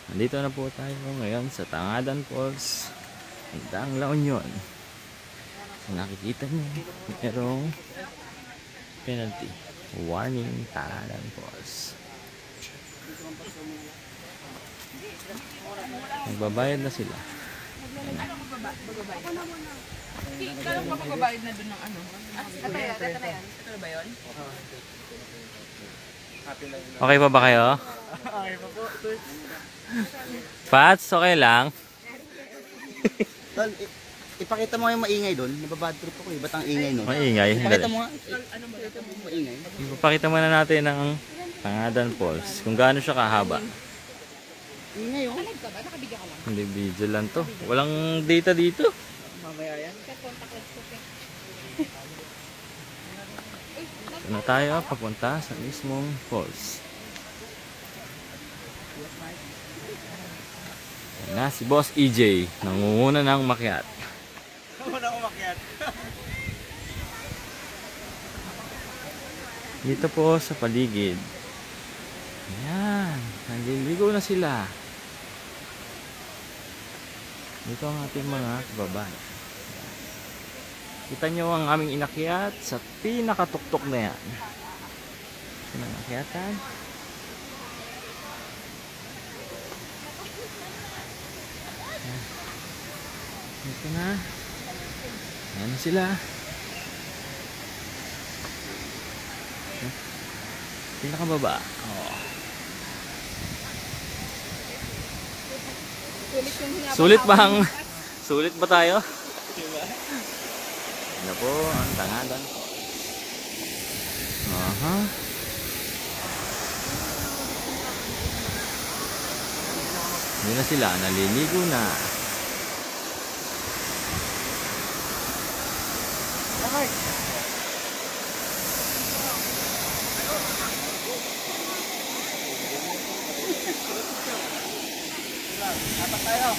Nandito na po tayo ngayon sa Tangadan Falls, Handang La Union. Nakikita niyo, merong penalty warning, Tangadan Falls. Magbabayad na sila. Kala mo magbabayad na doon ng ano? Ito na yan. Ito na ba yun? Okay pa ba kayo? Okay pa po. Pats, okay lang? Tol, ipakita mo yung maingay doon. Nababad trip ako eh. Ba't ang ingay nun? Maingay. Ipakita mo nga. Ipakita mo yung maingay. Ipapakita muna natin ang Tangadan Falls, kung gaano siya kahaba. Ingay oh. Hindi, video lang to. Walang data dito. Mamaya yan. Ito na tayo, papunta sa mismong falls. Ayan na, si Boss EJ, nangunguna ng makyat. Muna umakyat. Dito po sa paligid. Ayan, naliligo na sila. Dito ang ating mga kababayan. Kita nyo ang aming inakyat sa pinakatuktok na yan. Ito ang akyatan. Ito na. Ayan na sila. Pinakababa. Oh. Sulit bang? Sulit ba tayo? Ano po ang Tangadan? Aha. Hindi na sila, naliligo na. Apat tayo.